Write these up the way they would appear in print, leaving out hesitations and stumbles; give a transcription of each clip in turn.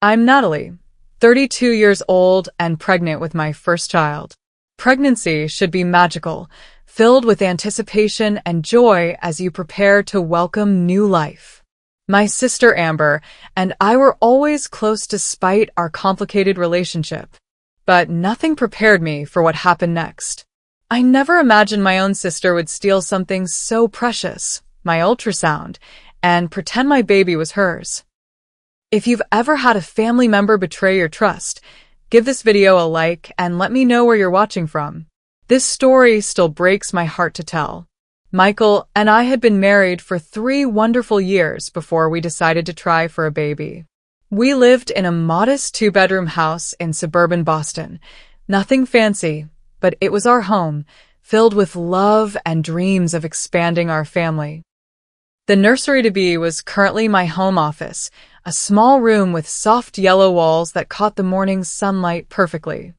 I'm Natalie, 32 years old and pregnant with my first child. Pregnancy should be magical, filled with anticipation and joy as you prepare to welcome new life. My sister Amber and I were always close despite our complicated relationship. But nothing prepared me for what happened next. I never imagined my own sister would steal something so precious, my ultrasound, and pretend my baby was hers. If you've ever had a family member betray your trust, give this video a like and let me know where you're watching from. This story still breaks my heart to tell. Michael and I had been married for 3 wonderful years before we decided to try for a baby. We lived in a modest 2-bedroom house in suburban Boston. Nothing fancy, but it was our home, filled with love and dreams of expanding our family. The nursery-to-be was currently my home office, a small room with soft yellow walls that caught the morning sunlight perfectly.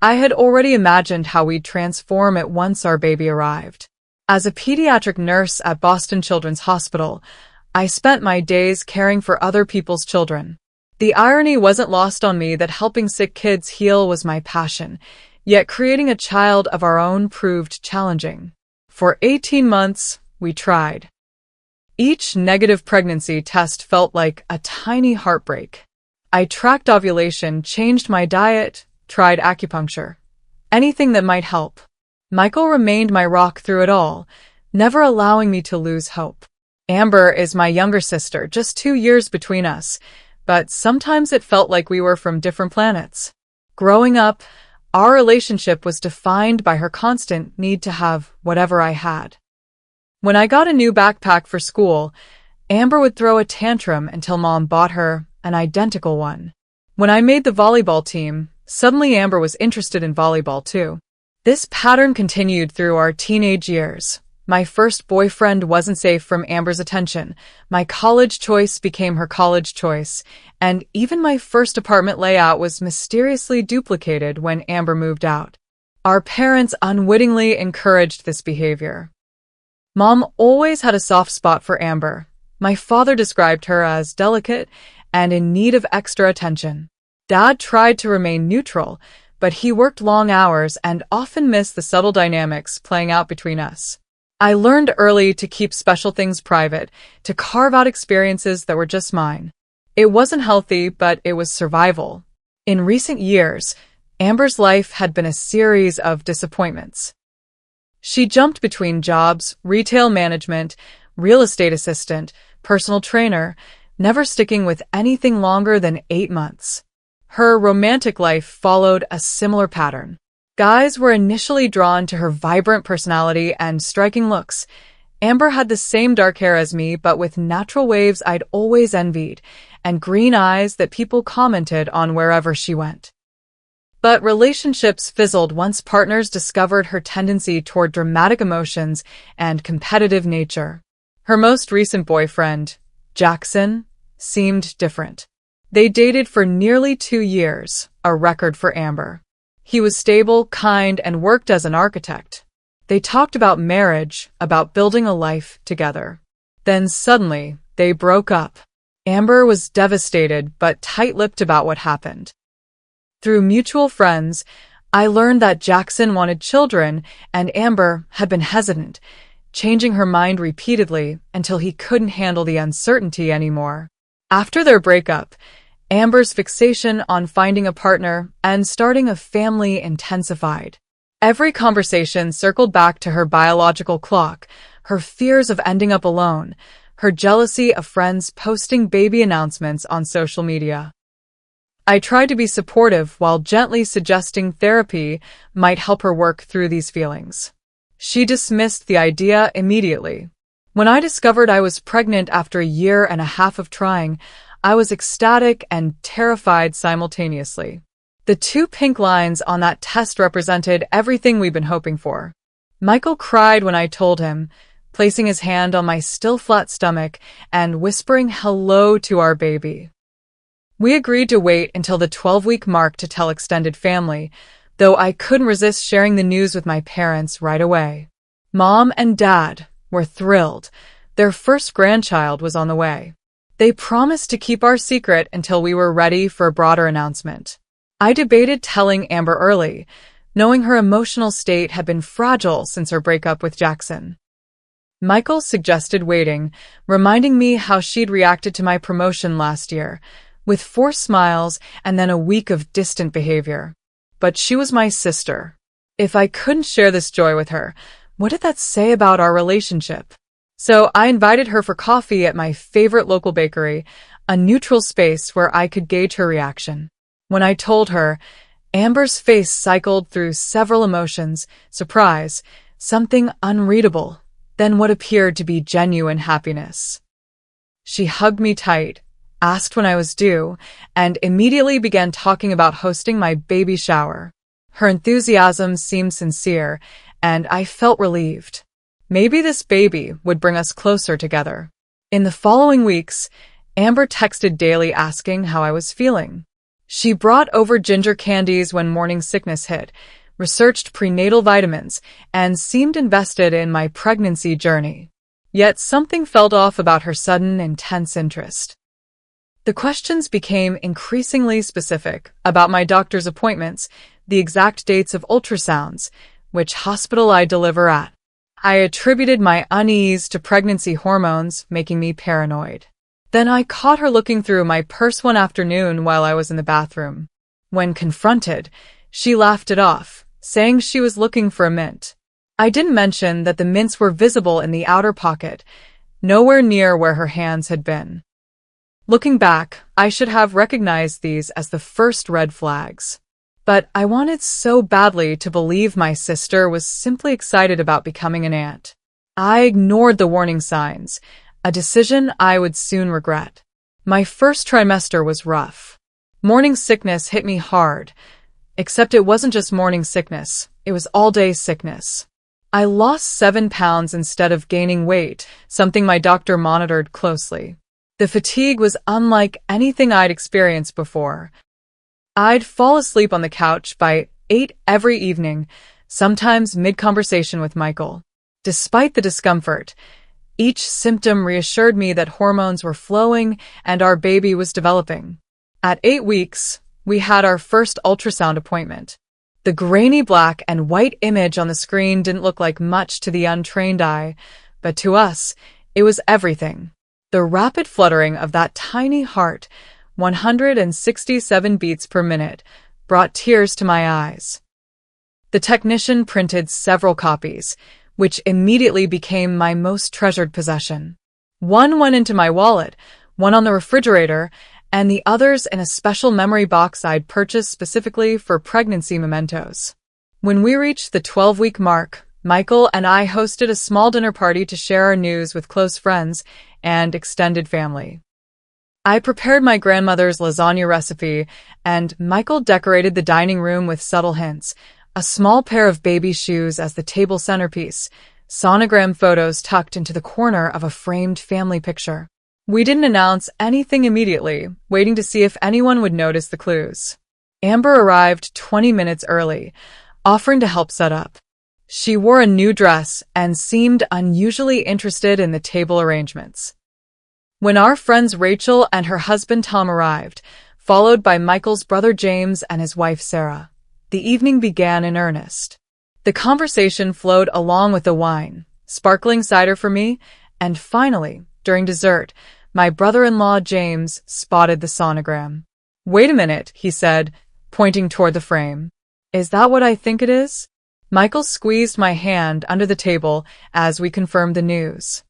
I had already imagined how we'd transform it once our baby arrived. As a pediatric nurse at Boston Children's Hospital, I spent my days caring for other people's children. The irony wasn't lost on me that helping sick kids heal was my passion, yet creating a child of our own proved challenging. For 18 months, we tried. Each negative pregnancy test felt like a tiny heartbreak. I tracked ovulation, changed my diet, tried acupuncture. Anything that might help. Michael remained my rock through it all, never allowing me to lose hope. Amber is my younger sister, just 2 years between us, but sometimes it felt like we were from different planets. Growing up, our relationship was defined by her constant need to have whatever I had. When I got a new backpack for school, Amber would throw a tantrum until Mom bought her an identical one. When I made the volleyball team, suddenly Amber was interested in volleyball too. This pattern continued through our teenage years. My first boyfriend wasn't safe from Amber's attention. My college choice became her college choice, and even my first apartment layout was mysteriously duplicated when Amber moved out. Our parents unwittingly encouraged this behavior. Mom always had a soft spot for Amber. My father described her as delicate and in need of extra attention. Dad tried to remain neutral, but he worked long hours and often missed the subtle dynamics playing out between us. I learned early to keep special things private, to carve out experiences that were just mine. It wasn't healthy, but it was survival. In recent years, Amber's life had been a series of disappointments. She jumped between jobs, retail management, real estate assistant, personal trainer, never sticking with anything longer than 8 months. Her romantic life followed a similar pattern. Guys were initially drawn to her vibrant personality and striking looks. Amber had the same dark hair as me, but with natural waves I'd always envied, and green eyes that people commented on wherever she went. But relationships fizzled once partners discovered her tendency toward dramatic emotions and competitive nature. Her most recent boyfriend, Jackson, seemed different. They dated for nearly 2 years, a record for Amber. He was stable, kind, and worked as an architect. They talked about marriage, about building a life together. Then suddenly, they broke up. Amber was devastated but tight-lipped about what happened. Through mutual friends, I learned that Jackson wanted children and Amber had been hesitant, changing her mind repeatedly until he couldn't handle the uncertainty anymore. After their breakup, Amber's fixation on finding a partner and starting a family intensified. Every conversation circled back to her biological clock, her fears of ending up alone, her jealousy of friends posting baby announcements on social media. I tried to be supportive while gently suggesting therapy might help her work through these feelings. She dismissed the idea immediately. When I discovered I was pregnant after 1.5 years of trying, I was ecstatic and terrified simultaneously. The 2 pink lines on that test represented everything we'd been hoping for. Michael cried when I told him, placing his hand on my still flat stomach and whispering hello to our baby. We agreed to wait until the 12-week mark to tell extended family, though I couldn't resist sharing the news with my parents right away. Mom and Dad were thrilled. Their first grandchild was on the way. They promised to keep our secret until we were ready for a broader announcement. I debated telling Amber early, knowing her emotional state had been fragile since her breakup with Jackson. Michael suggested waiting, reminding me how she'd reacted to my promotion last year, with forced smiles and then a week of distant behavior. But she was my sister. If I couldn't share this joy with her, what did that say about our relationship? So I invited her for coffee at my favorite local bakery, a neutral space where I could gauge her reaction. When I told her, Amber's face cycled through several emotions: surprise, something unreadable, then what appeared to be genuine happiness. She hugged me tight, asked when I was due, and immediately began talking about hosting my baby shower. Her enthusiasm seemed sincere, and I felt relieved. Maybe this baby would bring us closer together. In the following weeks, Amber texted daily asking how I was feeling. She brought over ginger candies when morning sickness hit, researched prenatal vitamins, and seemed invested in my pregnancy journey. Yet something felt off about her sudden, intense interest. The questions became increasingly specific about my doctor's appointments, the exact dates of ultrasounds, which hospital I deliver at. I attributed my unease to pregnancy hormones, making me paranoid. Then I caught her looking through my purse one afternoon while I was in the bathroom. When confronted, she laughed it off, saying she was looking for a mint. I didn't mention that the mints were visible in the outer pocket, nowhere near where her hands had been. Looking back, I should have recognized these as the first red flags. But I wanted so badly to believe my sister was simply excited about becoming an aunt. I ignored the warning signs, a decision I would soon regret. My first trimester was rough. Morning sickness hit me hard, except it wasn't just morning sickness, it was all-day sickness. I lost 7 pounds instead of gaining weight, something my doctor monitored closely. The fatigue was unlike anything I'd experienced before. I'd fall asleep on the couch by 8 every evening, sometimes mid-conversation with Michael. Despite the discomfort, each symptom reassured me that hormones were flowing and our baby was developing. At 8 weeks, we had our first ultrasound appointment. The grainy black and white image on the screen didn't look like much to the untrained eye, but to us, it was everything. The rapid fluttering of that tiny heart, 167 beats per minute, brought tears to my eyes. The technician printed several copies, which immediately became my most treasured possession. One went into my wallet, one on the refrigerator, and the others in a special memory box I'd purchased specifically for pregnancy mementos. When we reached the 12-week mark, Michael and I hosted a small dinner party to share our news with close friends and extended family. I prepared my grandmother's lasagna recipe, and Michael decorated the dining room with subtle hints: a small pair of baby shoes as the table centerpiece, sonogram photos tucked into the corner of a framed family picture. We didn't announce anything immediately, waiting to see if anyone would notice the clues. Amber arrived 20 minutes early, offering to help set up. She wore a new dress and seemed unusually interested in the table arrangements. When our friends Rachel and her husband Tom arrived, followed by Michael's brother James and his wife Sarah, the evening began in earnest. The conversation flowed along with the wine, sparkling cider for me, and finally, during dessert, my brother-in-law James spotted the sonogram. "Wait a minute," he said, pointing toward the frame. "Is that what I think it is?" Michael squeezed my hand under the table as we confirmed the news.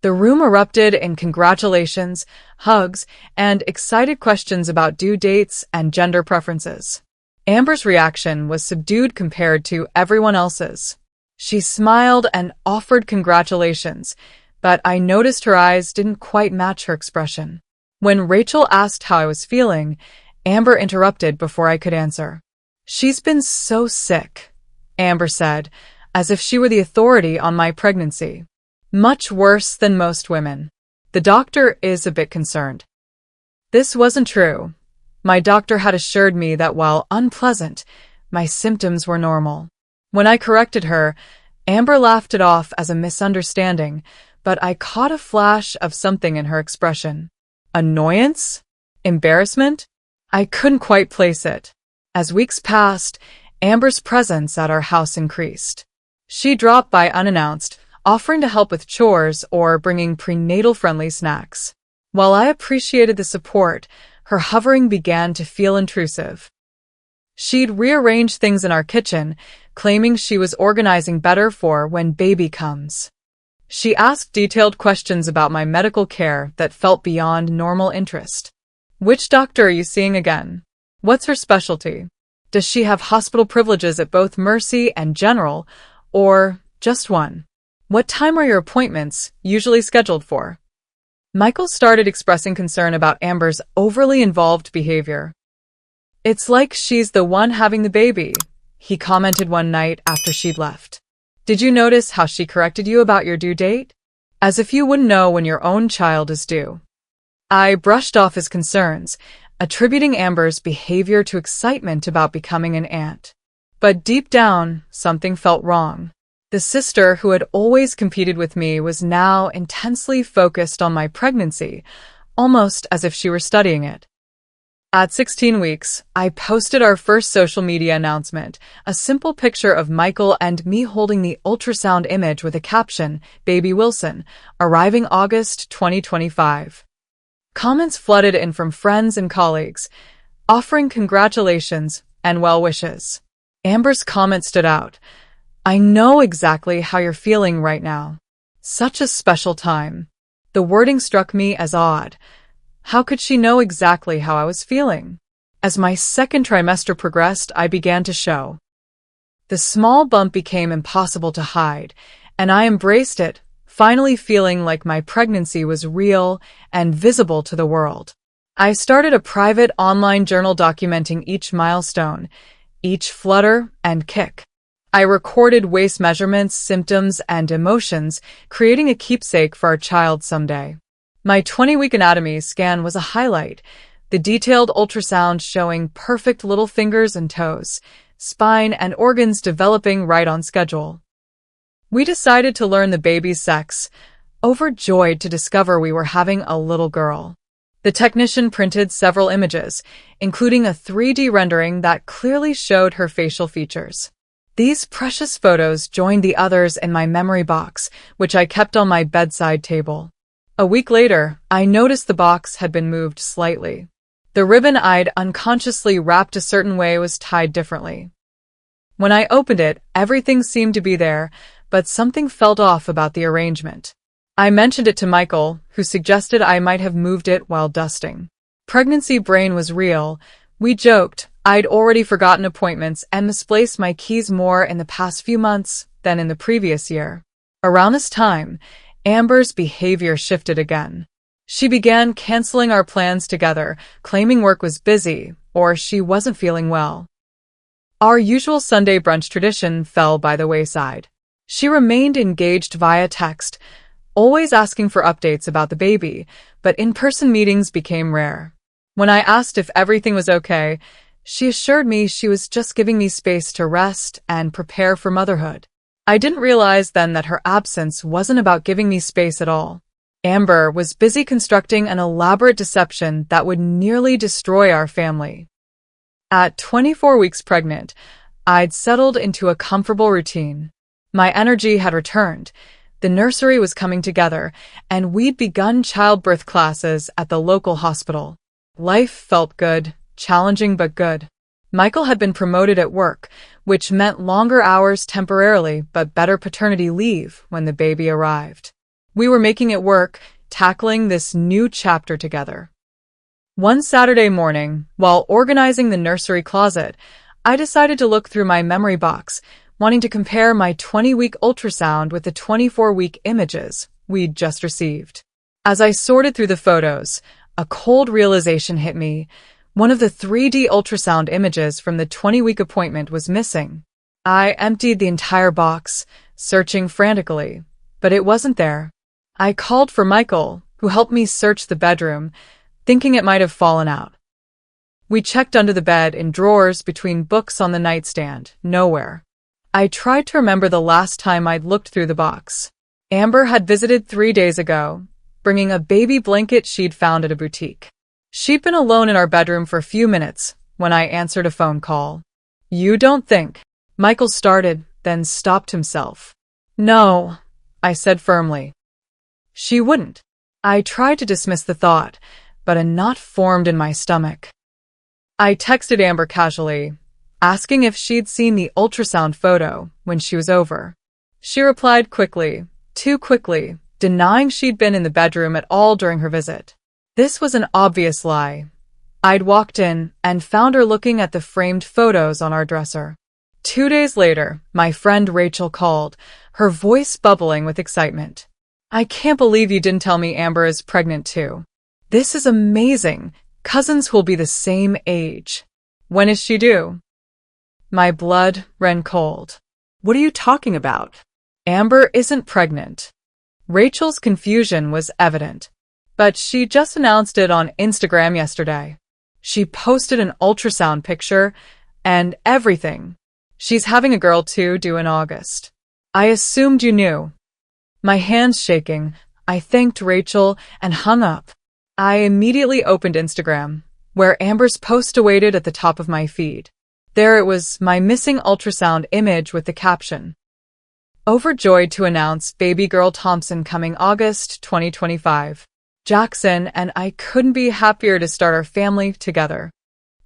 The room erupted in congratulations, hugs, and excited questions about due dates and gender preferences. Amber's reaction was subdued compared to everyone else's. She smiled and offered congratulations, but I noticed her eyes didn't quite match her expression. When Rachel asked how I was feeling, Amber interrupted before I could answer. "She's been so sick," Amber said, as if she were the authority on my pregnancy. "Much worse than most women. The doctor is a bit concerned." This wasn't true. My doctor had assured me that while unpleasant, my symptoms were normal. When I corrected her, Amber laughed it off as a misunderstanding, but I caught a flash of something in her expression. Annoyance? Embarrassment? I couldn't quite place it. As weeks passed, Amber's presence at our house increased. She dropped by unannounced, offering to help with chores or bringing prenatal-friendly snacks. While I appreciated the support, her hovering began to feel intrusive. She'd rearrange things in our kitchen, claiming she was organizing better for when baby comes. She asked detailed questions about my medical care that felt beyond normal interest. Which doctor are you seeing again? What's her specialty? Does she have hospital privileges at both Mercy and General, or just one? What time are your appointments usually scheduled for? Michael started expressing concern about Amber's overly involved behavior. It's like she's the one having the baby, he commented one night after she'd left. Did you notice how she corrected you about your due date? As if you wouldn't know when your own child is due. I brushed off his concerns, attributing Amber's behavior to excitement about becoming an aunt. But deep down, something felt wrong. The sister who had always competed with me was now intensely focused on my pregnancy, almost as if she were studying it. At 16 weeks, I posted our first social media announcement, a simple picture of Michael and me holding the ultrasound image with a caption, "Baby Wilson, arriving August 2025. Comments flooded in from friends and colleagues, offering congratulations and well wishes. Amber's comment stood out. I know exactly how you're feeling right now. Such a special time. The wording struck me as odd. How could she know exactly how I was feeling? As my second trimester progressed, I began to show. The small bump became impossible to hide, and I embraced it, finally feeling like my pregnancy was real and visible to the world. I started a private online journal documenting each milestone, each flutter and kick. I recorded waist measurements, symptoms, and emotions, creating a keepsake for our child someday. My 20-week anatomy scan was a highlight, the detailed ultrasound showing perfect little fingers and toes, spine and organs developing right on schedule. We decided to learn the baby's sex, overjoyed to discover we were having a little girl. The technician printed several images, including a 3D rendering that clearly showed her facial features. These precious photos joined the others in my memory box, which I kept on my bedside table. A week later, I noticed the box had been moved slightly. The ribbon I'd unconsciously wrapped a certain way was tied differently. When I opened it, everything seemed to be there, but something felt off about the arrangement. I mentioned it to Michael, who suggested I might have moved it while dusting. Pregnancy brain was real. We joked. I'd already forgotten appointments and misplaced my keys more in the past few months than in the previous year. Around this time, Amber's behavior shifted again. She began canceling our plans together, claiming work was busy or she wasn't feeling well. Our usual Sunday brunch tradition fell by the wayside. She remained engaged via text, always asking for updates about the baby, but in-person meetings became rare. When I asked if everything was okay, she assured me she was just giving me space to rest and prepare for motherhood. I didn't realize then that her absence wasn't about giving me space at all. Amber was busy constructing an elaborate deception that would nearly destroy our family. At 24 weeks pregnant, I'd settled into a comfortable routine. My energy had returned, the nursery was coming together, and we'd begun childbirth classes at the local hospital. Life felt good, challenging but good. Michael had been promoted at work, which meant longer hours temporarily but better paternity leave when the baby arrived. We were making it work, tackling this new chapter together. One Saturday morning, while organizing the nursery closet, I decided to look through my memory box, wanting to compare my 20-week ultrasound with the 24-week images we'd just received. As I sorted through the photos, a cold realization hit me. One of the 3D ultrasound images from the 20-week appointment was missing. I emptied the entire box, searching frantically, but it wasn't there. I called for Michael, who helped me search the bedroom, thinking it might have fallen out. We checked under the bed, in drawers, between books on the nightstand. Nowhere. I tried to remember the last time I'd looked through the box. Amber had visited 3 days ago, bringing a baby blanket she'd found at a boutique. She'd been alone in our bedroom for a few minutes when I answered a phone call. "You don't think?" Michael started, then stopped himself. "No," I said firmly. "She wouldn't." I tried to dismiss the thought, but a knot formed in my stomach. I texted Amber casually, asking if she'd seen the ultrasound photo when she was over. She replied quickly, too quickly, denying she'd been in the bedroom at all during her visit. This was an obvious lie. I'd walked in and found her looking at the framed photos on our dresser. 2 days later, my friend Rachel called, her voice bubbling with excitement. "I can't believe you didn't tell me Amber is pregnant too. This is amazing. Cousins who'll be the same age. When is she due?" My blood ran cold. "What are you talking about? Amber isn't pregnant." Rachel's confusion was evident, but she just announced it on Instagram yesterday. She posted an ultrasound picture and everything. She's having a girl too, due in August. "I assumed you knew." My hands shaking, I thanked Rachel and hung up. I immediately opened Instagram, where Amber's post awaited at the top of my feed. There it was, my missing ultrasound image with the caption, "Overjoyed to announce baby girl Thompson coming August 2025. Jackson and I couldn't be happier to start our family together."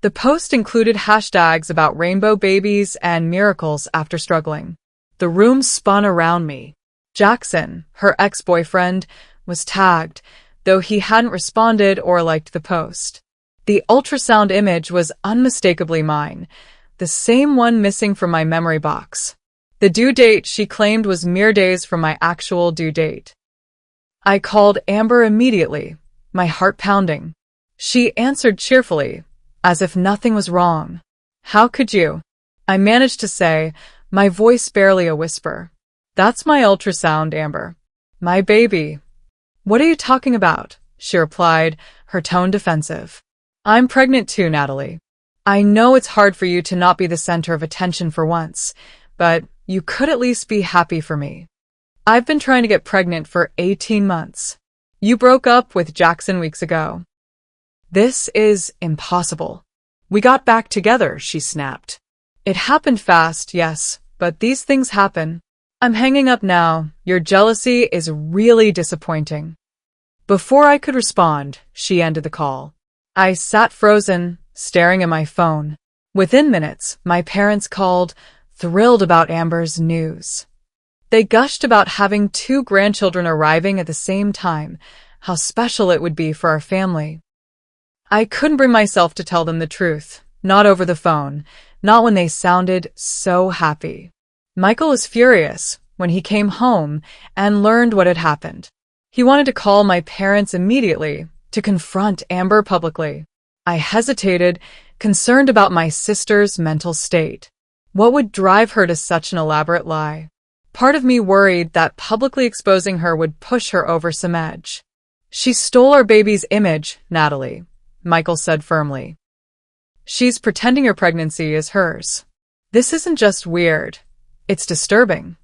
The post included hashtags about rainbow babies and miracles after struggling. The room spun around me. Jackson, her ex-boyfriend, was tagged, though he hadn't responded or liked the post. The ultrasound image was unmistakably mine, the same one missing from my memory box. The due date she claimed was mere days from my actual due date. I called Amber immediately, my heart pounding. She answered cheerfully, as if nothing was wrong. "How could you?" I managed to say, my voice barely a whisper. "That's my ultrasound, Amber. My baby." "What are you talking about?" she replied, her tone defensive. "I'm pregnant too, Natalie. I know it's hard for you to not be the center of attention for once, but you could at least be happy for me. I've been trying to get pregnant for 18 months. You broke up with Jackson weeks ago." "This is impossible." "We got back together," she snapped. "It happened fast, yes, but these things happen. I'm hanging up now. Your jealousy is really disappointing." Before I could respond, she ended the call. I sat frozen, staring at my phone. Within minutes, my parents called, thrilled about Amber's news. They gushed about having 2 grandchildren arriving at the same time, how special it would be for our family. I couldn't bring myself to tell them the truth, not over the phone, not when they sounded so happy. Michael was furious when he came home and learned what had happened. He wanted to call my parents immediately to confront Amber publicly. I hesitated, concerned about my sister's mental state. What would drive her to such an elaborate lie? Part of me worried that publicly exposing her would push her over some edge. "She stole our baby's image, Natalie," Michael said firmly. "She's pretending your pregnancy is hers. This isn't just weird, it's disturbing."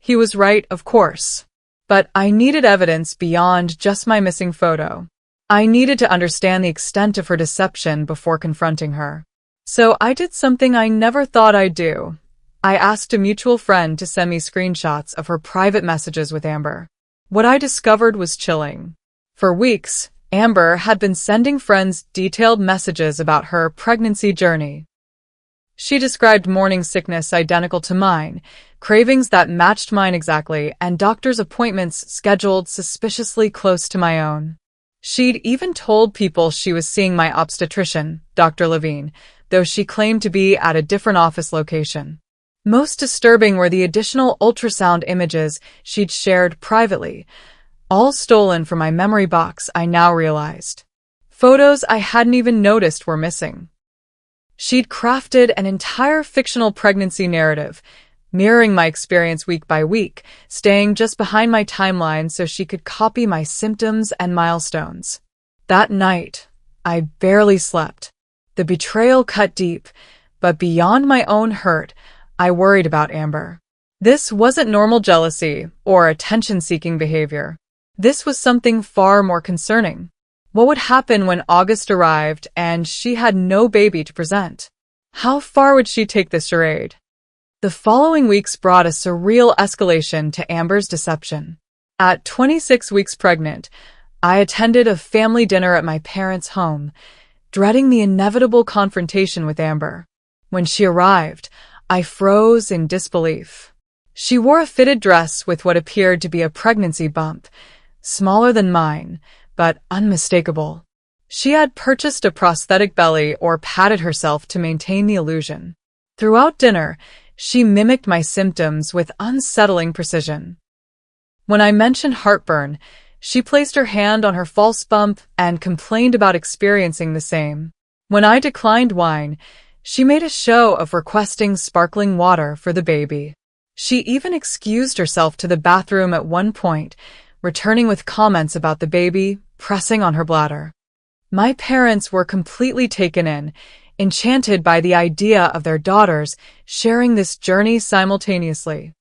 He was right, of course. But I needed evidence beyond just my missing photo. I needed to understand the extent of her deception before confronting her. So I did something I never thought I'd do. I asked a mutual friend to send me screenshots of her private messages with Amber. What I discovered was chilling. For weeks, Amber had been sending friends detailed messages about her pregnancy journey. She described morning sickness identical to mine, cravings that matched mine exactly, and doctor's appointments scheduled suspiciously close to my own. She'd even told people she was seeing my obstetrician, Dr. Levine, though she claimed to be at a different office location. Most disturbing were the additional ultrasound images she'd shared privately, all stolen from my memory box, I now realized. Photos I hadn't even noticed were missing. She'd crafted an entire fictional pregnancy narrative, mirroring my experience week by week, staying just behind my timeline so she could copy my symptoms and milestones. That night, I barely slept. The betrayal cut deep, but beyond my own hurt, I worried about Amber. This wasn't normal jealousy or attention-seeking behavior. This was something far more concerning. What would happen when August arrived and she had no baby to present? How far would she take this charade? The following weeks brought a surreal escalation to Amber's deception. At 26 weeks pregnant, I attended a family dinner at my parents' home, dreading the inevitable confrontation with Amber. When she arrived, I froze in disbelief. She wore a fitted dress with what appeared to be a pregnancy bump, smaller than mine, but unmistakable. She had purchased a prosthetic belly or patted herself to maintain the illusion. Throughout dinner, she mimicked my symptoms with unsettling precision. When I mentioned heartburn, she placed her hand on her false bump and complained about experiencing the same. When I declined wine, she made a show of requesting sparkling water for the baby. She even excused herself to the bathroom at one point, returning with comments about the baby pressing on her bladder. My parents were completely taken in, enchanted by the idea of their daughters sharing this journey simultaneously.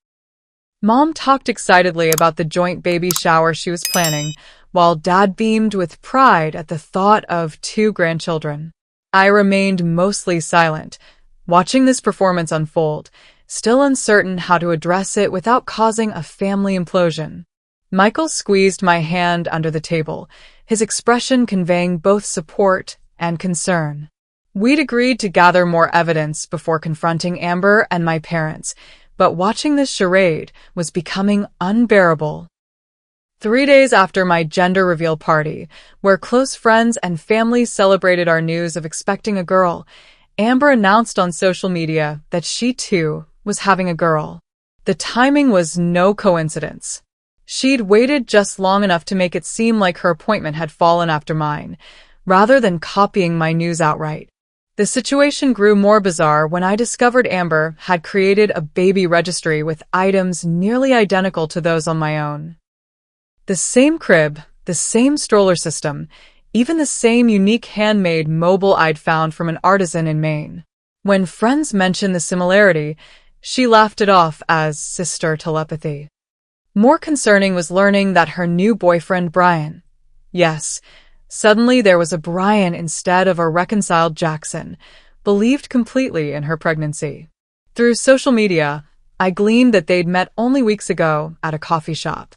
Mom talked excitedly about the joint baby shower she was planning, while Dad beamed with pride at the thought of 2 grandchildren. I remained mostly silent, watching this performance unfold, still uncertain how to address it without causing a family implosion. Michael squeezed my hand under the table, his expression conveying both support and concern. We'd agreed to gather more evidence before confronting Amber and my parents, but watching this charade was becoming unbearable. 3 days after my gender reveal party, where close friends and family celebrated our news of expecting a girl, Amber announced on social media that she too was having a girl. The timing was no coincidence. She'd waited just long enough to make it seem like her appointment had fallen after mine, rather than copying my news outright. The situation grew more bizarre when I discovered Amber had created a baby registry with items nearly identical to those on my own. The same crib, the same stroller system, even the same unique handmade mobile I'd found from an artisan in Maine. When friends mentioned the similarity, she laughed it off as sister telepathy. More concerning was learning that her new boyfriend, Brian. Yes, suddenly there was a Brian instead of a reconciled Jackson, believed completely in her pregnancy. Through social media, I gleaned that they'd met only weeks ago at a coffee shop.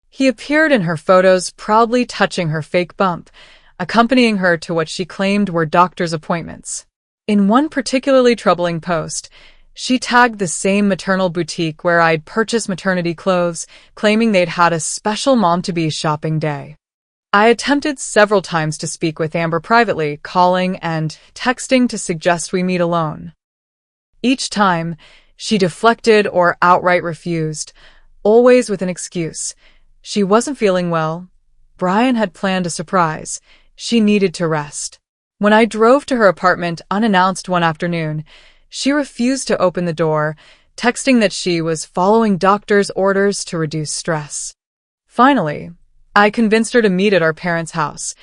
He appeared in her photos proudly touching her fake bump, accompanying her to what she claimed were doctor's appointments. In one particularly troubling post, she tagged the same maternal boutique where I'd purchased maternity clothes, claiming they'd had a special mom-to-be shopping day. I attempted several times to speak with Amber privately, calling and texting to suggest we meet alone. Each time, she deflected or outright refused, always with an excuse. She wasn't feeling well. Brian had planned a surprise. She needed to rest. When I drove to her apartment unannounced one afternoon, she refused to open the door, texting that she was following doctor's orders to reduce stress. Finally, I convinced her to meet at our parents' house,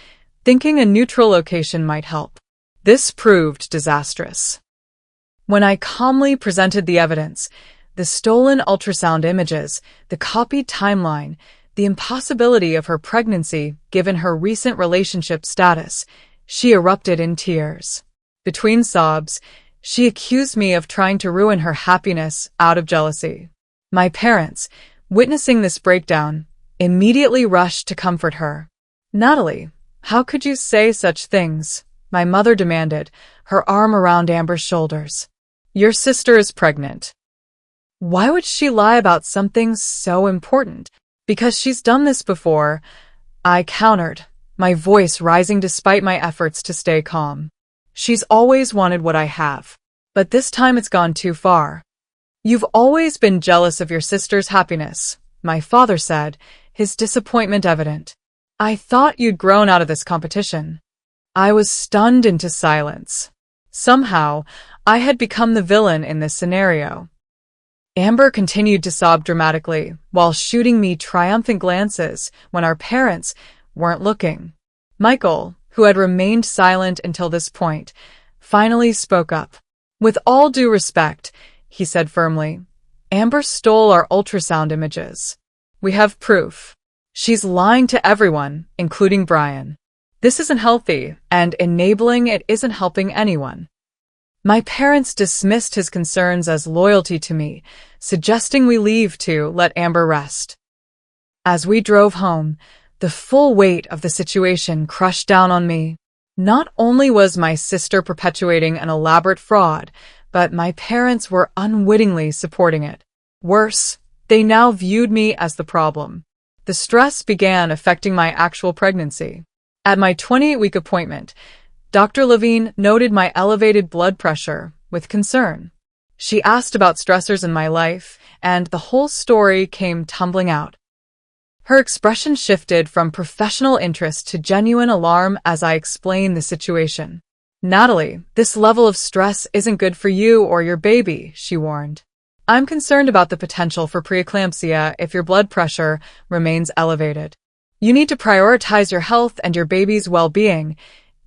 thinking a neutral location might help. This proved disastrous. When I calmly presented the evidence, the stolen ultrasound images, the copied timeline, the impossibility of her pregnancy given her recent relationship status, she erupted in tears. Between sobs, she accused me of trying to ruin her happiness out of jealousy. My parents, witnessing this breakdown, immediately rushed to comfort her. "Natalie, how could you say such things?" my mother demanded, her arm around Amber's shoulders. "Your sister is pregnant. Why would she lie about something so important?" "Because she's done this before," I countered, my voice rising despite my efforts to stay calm. "She's always wanted what I have. But this time it's gone too far." "You've always been jealous of your sister's happiness," my father said, his disappointment evident. "I thought you'd grown out of this competition." I was stunned into silence. Somehow, I had become the villain in this scenario. Amber continued to sob dramatically, while shooting me triumphant glances when our parents weren't looking. Michael, who had remained silent until this point, finally spoke up. "With all due respect," he said firmly, "Amber stole our ultrasound images. We have proof." She's lying to everyone, including Brian. This isn't healthy, and enabling it isn't helping anyone. My parents dismissed his concerns as loyalty to me, suggesting we leave to let Amber rest. As we drove home, the full weight of the situation crushed down on me. Not only was my sister perpetuating an elaborate fraud, but my parents were unwittingly supporting it. Worse, they now viewed me as the problem. The stress began affecting my actual pregnancy. At my 28-week appointment, Dr. Levine noted my elevated blood pressure with concern. She asked about stressors in my life, and the whole story came tumbling out. Her expression shifted from professional interest to genuine alarm as I explained the situation. "Natalie, this level of stress isn't good for you or your baby," she warned. "I'm concerned about the potential for preeclampsia if your blood pressure remains elevated. You need to prioritize your health and your baby's well-being,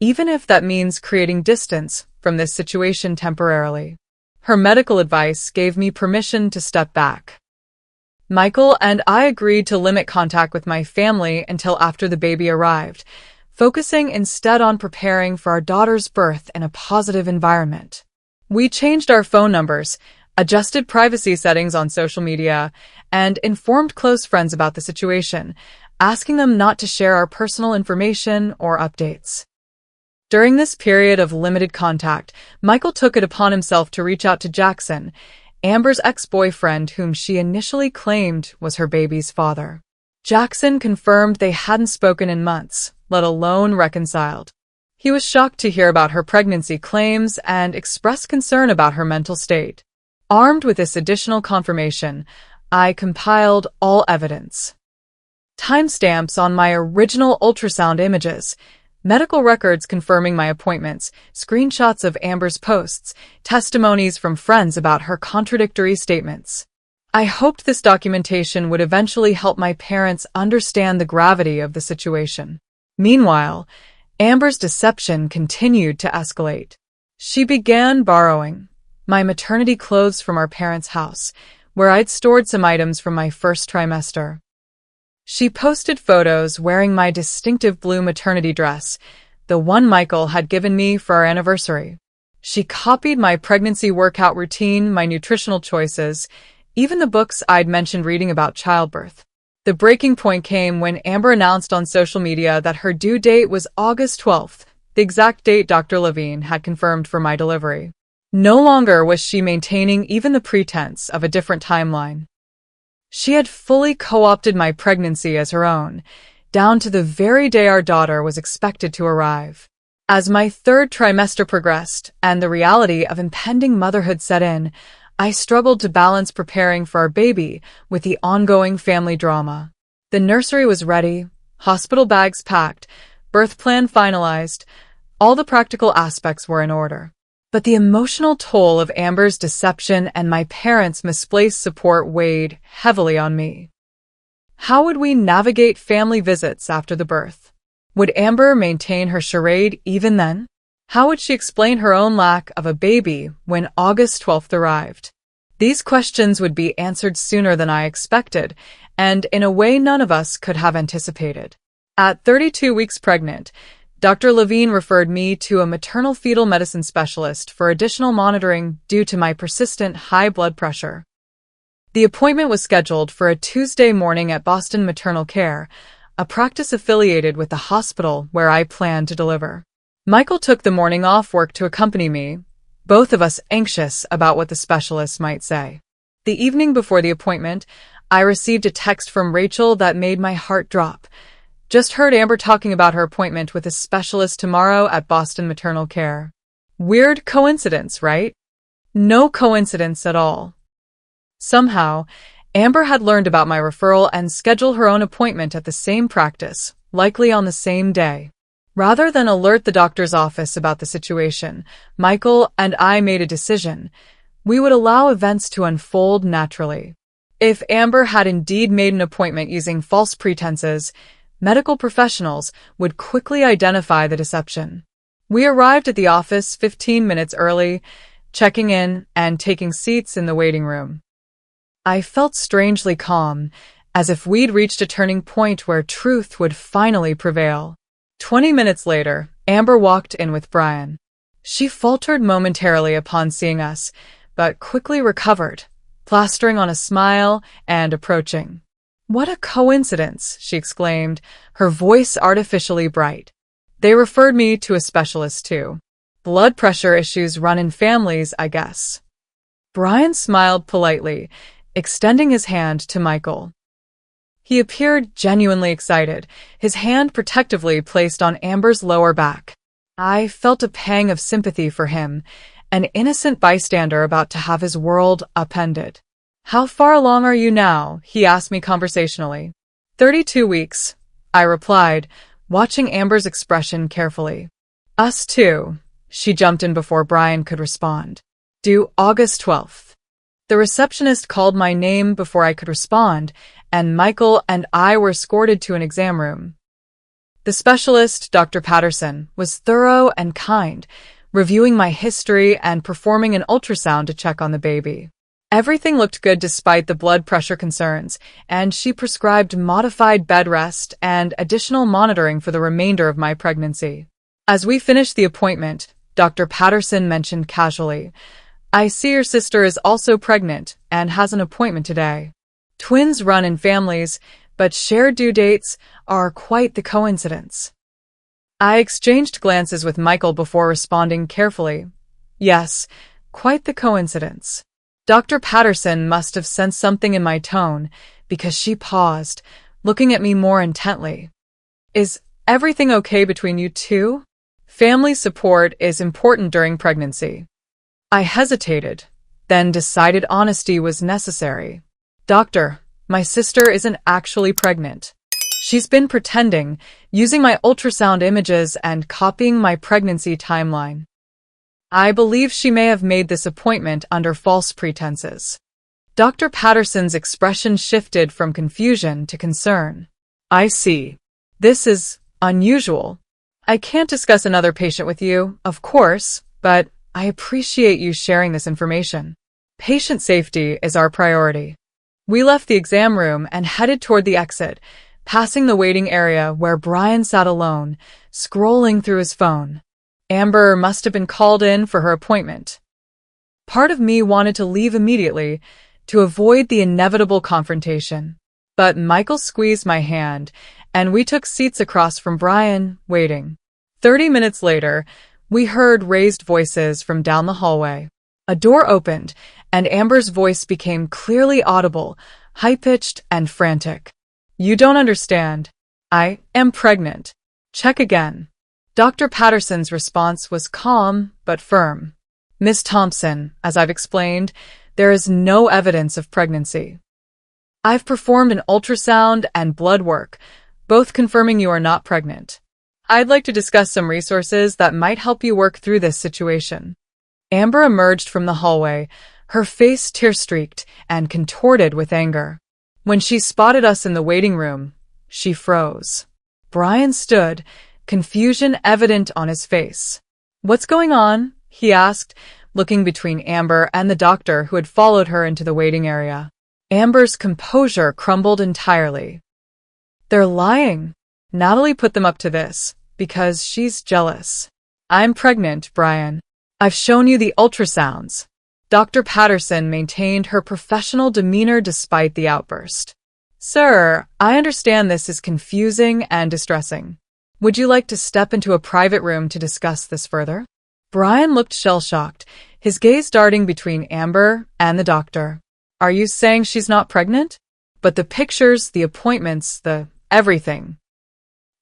even if that means creating distance from this situation temporarily." Her medical advice gave me permission to step back. Michael and I agreed to limit contact with my family until after the baby arrived, focusing instead on preparing for our daughter's birth in a positive environment. We changed our phone numbers, adjusted privacy settings on social media, and informed close friends about the situation, asking them not to share our personal information or updates. During this period of limited contact, Michael took it upon himself to reach out to Jackson, Amber's ex-boyfriend whom she initially claimed was her baby's father. Jackson confirmed they hadn't spoken in months, let alone reconciled. He was shocked to hear about her pregnancy claims and expressed concern about her mental state. Armed with this additional confirmation, I compiled all evidence. Timestamps on my original ultrasound images, medical records confirming my appointments, screenshots of Amber's posts, testimonies from friends about her contradictory statements. I hoped this documentation would eventually help my parents understand the gravity of the situation. Meanwhile, Amber's deception continued to escalate. She began borrowing my maternity clothes from our parents' house, where I'd stored some items from my first trimester. She posted photos wearing my distinctive blue maternity dress, the one Michael had given me for our anniversary. She copied my pregnancy workout routine, my nutritional choices, even the books I'd mentioned reading about childbirth. The breaking point came when Amber announced on social media that her due date was August 12th, the exact date Dr. Levine had confirmed for my delivery. No longer was she maintaining even the pretense of a different timeline. She had fully co-opted my pregnancy as her own, down to the very day our daughter was expected to arrive. As my third trimester progressed and the reality of impending motherhood set in, I struggled to balance preparing for our baby with the ongoing family drama. The nursery was ready, hospital bags packed, birth plan finalized, all the practical aspects were in order. But the emotional toll of Amber's deception and my parents' misplaced support weighed heavily on me. How would we navigate family visits after the birth? Would Amber maintain her charade even then? How would she explain her own lack of a baby when August 12th arrived? These questions would be answered sooner than I expected, and in a way none of us could have anticipated. At 32 weeks pregnant, Dr. Levine referred me to a maternal fetal medicine specialist for additional monitoring due to my persistent high blood pressure. The appointment was scheduled for a Tuesday morning at Boston Maternal Care, a practice affiliated with the hospital where I planned to deliver. Michael took the morning off work to accompany me, both of us anxious about what the specialist might say. The evening before the appointment, I received a text from Rachel that made my heart drop. Just heard Amber talking about her appointment with a specialist tomorrow at Boston Maternal Care. Weird coincidence, right? No coincidence at all. Somehow, Amber had learned about my referral and scheduled her own appointment at the same practice, likely on the same day. Rather than alert the doctor's office about the situation, Michael and I made a decision. We would allow events to unfold naturally. If Amber had indeed made an appointment using false pretenses, medical professionals would quickly identify the deception. We arrived at the office 15 minutes early, checking in and taking seats in the waiting room. I felt strangely calm, as if we'd reached a turning point where truth would finally prevail. 20 minutes later, Amber walked in with Brian. She faltered momentarily upon seeing us, but quickly recovered, plastering on a smile and approaching. "What a coincidence," she exclaimed, her voice artificially bright. "They referred me to a specialist too. Blood pressure issues run in families, I guess." Brian smiled politely, extending his hand to Michael. He appeared genuinely excited, his hand protectively placed on Amber's lower back. I felt a pang of sympathy for him, an innocent bystander about to have his world upended. "How far along are you now?" he asked me conversationally. 32 weeks, I replied, watching Amber's expression carefully. "Us too," she jumped in before Brian could respond. "Due August 12th. The receptionist called my name before I could respond, and Michael and I were escorted to an exam room. The specialist, Dr. Patterson, was thorough and kind, reviewing my history and performing an ultrasound to check on the baby. Everything looked good despite the blood pressure concerns, and she prescribed modified bed rest and additional monitoring for the remainder of my pregnancy. As we finished the appointment, Dr. Patterson mentioned casually, "I see your sister is also pregnant and has an appointment today. Twins run in families, but shared due dates are quite the coincidence." I exchanged glances with Michael before responding carefully, "Yes, quite the coincidence." Dr. Patterson must have sensed something in my tone, because she paused, looking at me more intently. "Is everything okay between you two? Family support is important during pregnancy." I hesitated, then decided honesty was necessary. "Doctor, my sister isn't actually pregnant. She's been pretending, using my ultrasound images and copying my pregnancy timeline. I believe she may have made this appointment under false pretenses." Dr. Patterson's expression shifted from confusion to concern. "I see. This is unusual. I can't discuss another patient with you, of course, but I appreciate you sharing this information. Patient safety is our priority." We left the exam room and headed toward the exit, passing the waiting area where Brian sat alone, scrolling through his phone. Amber must have been called in for her appointment. Part of me wanted to leave immediately to avoid the inevitable confrontation, but Michael squeezed my hand, and we took seats across from Brian, waiting. 30 minutes later, we heard raised voices from down the hallway. A door opened, and Amber's voice became clearly audible, high-pitched and frantic. "You don't understand. I am pregnant. Check again." Dr. Patterson's response was calm but firm. "Miss Thompson, as I've explained, there is no evidence of pregnancy. I've performed an ultrasound and blood work, both confirming you are not pregnant. I'd like to discuss some resources that might help you work through this situation." Amber emerged from the hallway, her face tear-streaked and contorted with anger. When she spotted us in the waiting room, she froze. Brian stood, confusion evident on his face. "What's going on?" he asked, looking between Amber and the doctor who had followed her into the waiting area. Amber's composure crumbled entirely. "They're lying. Natalie put them up to this, because she's jealous. I'm pregnant, Brian. I've shown you the ultrasounds." Dr. Patterson maintained her professional demeanor despite the outburst. "Sir, I understand this is confusing and distressing. Would you like to step into a private room to discuss this further?" Brian looked shell-shocked, his gaze darting between Amber and the doctor. "Are you saying she's not pregnant? But the pictures, the appointments, the everything."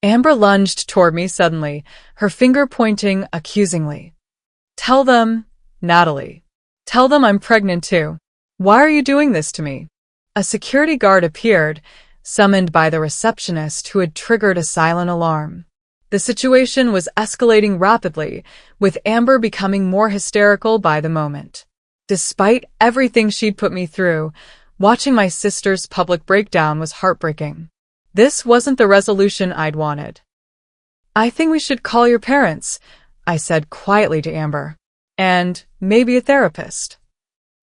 Amber lunged toward me suddenly, her finger pointing accusingly. "Tell them, Natalie. Tell them I'm pregnant too. Why are you doing this to me?" A security guard appeared, summoned by the receptionist who had triggered a silent alarm. The situation was escalating rapidly, with Amber becoming more hysterical by the moment. Despite everything she'd put me through, watching my sister's public breakdown was heartbreaking. This wasn't the resolution I'd wanted. "I think we should call your parents," I said quietly to Amber. "And maybe a therapist."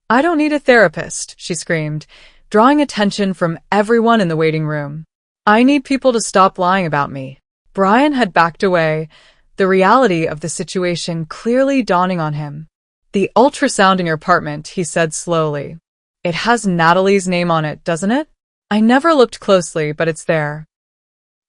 "I don't need a therapist," she screamed, drawing attention from everyone in the waiting room. I need people to stop lying about me. Brian had backed away, the reality of the situation clearly dawning on him. The ultrasound in your apartment, he said slowly. It has Natalie's name on it, doesn't it? I never looked closely, but it's there.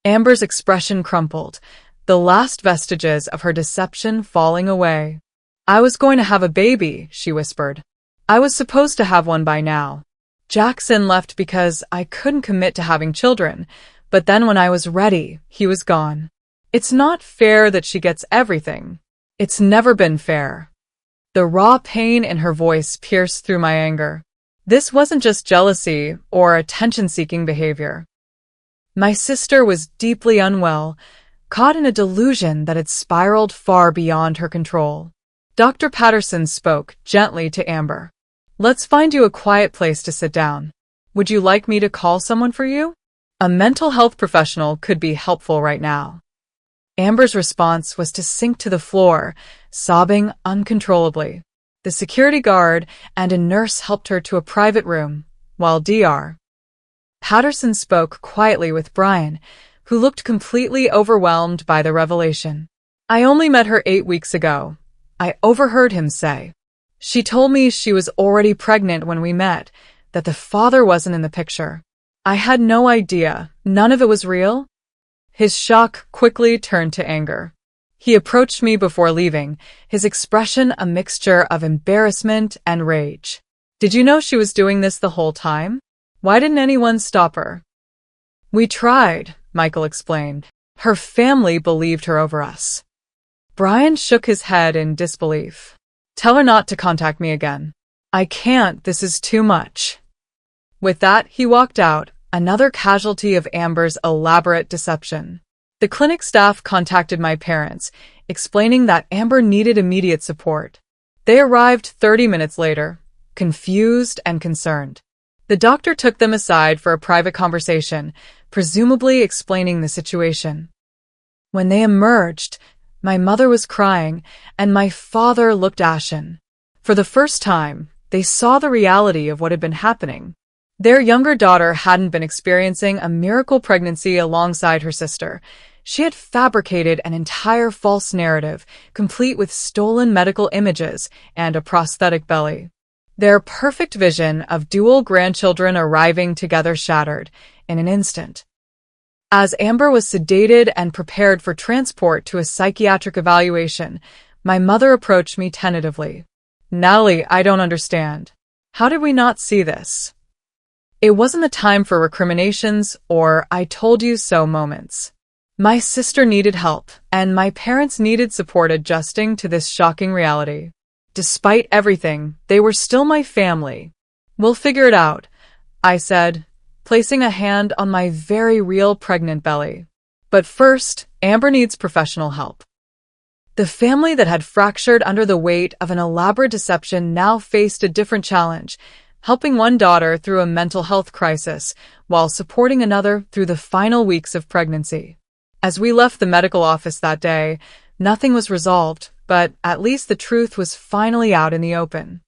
Amber's expression crumpled, the last vestiges of her deception falling away. I was going to have a baby, she whispered. I was supposed to have one by now. Jackson left because I couldn't commit to having children, but then when I was ready, he was gone. It's not fair that she gets everything. It's never been fair. The raw pain in her voice pierced through my anger. This wasn't just jealousy or attention-seeking behavior. My sister was deeply unwell, caught in a delusion that had spiraled far beyond her control. Dr. Patterson spoke gently to Amber. Let's find you a quiet place to sit down. Would you like me to call someone for you? A mental health professional could be helpful right now. Amber's response was to sink to the floor, sobbing uncontrollably. The security guard and a nurse helped her to a private room, while Dr. Patterson spoke quietly with Brian, who looked completely overwhelmed by the revelation. I only met her 8 weeks ago, I overheard him say. She told me she was already pregnant when we met, that the father wasn't in the picture. I had no idea, none of it was real. His shock quickly turned to anger. He approached me before leaving, his expression a mixture of embarrassment and rage. Did you know she was doing this the whole time? Why didn't anyone stop her? We tried, Michael explained. Her family believed her over us. Brian shook his head in disbelief. Tell her not to contact me again. I can't, this is too much. With that, he walked out, another casualty of Amber's elaborate deception. The clinic staff contacted my parents, explaining that Amber needed immediate support. They arrived 30 minutes later, confused and concerned. The doctor took them aside for a private conversation, presumably explaining the situation. When they emerged, my mother was crying, and my father looked ashen. For the first time, they saw the reality of what had been happening. Their younger daughter hadn't been experiencing a miracle pregnancy alongside her sister. She had fabricated an entire false narrative, complete with stolen medical images and a prosthetic belly. Their perfect vision of dual grandchildren arriving together shattered in an instant. As Amber was sedated and prepared for transport to a psychiatric evaluation, my mother approached me tentatively. Natalie, I don't understand. How did we not see this? It wasn't the time for recriminations or I told you so moments. My sister needed help, and my parents needed support adjusting to this shocking reality. Despite everything, they were still my family. We'll figure it out, I said, placing a hand on my very real pregnant belly. But first, Amber needs professional help. The family that had fractured under the weight of an elaborate deception now faced a different challenge, helping one daughter through a mental health crisis while supporting another through the final weeks of pregnancy. As we left the medical office that day, nothing was resolved, but at least the truth was finally out in the open.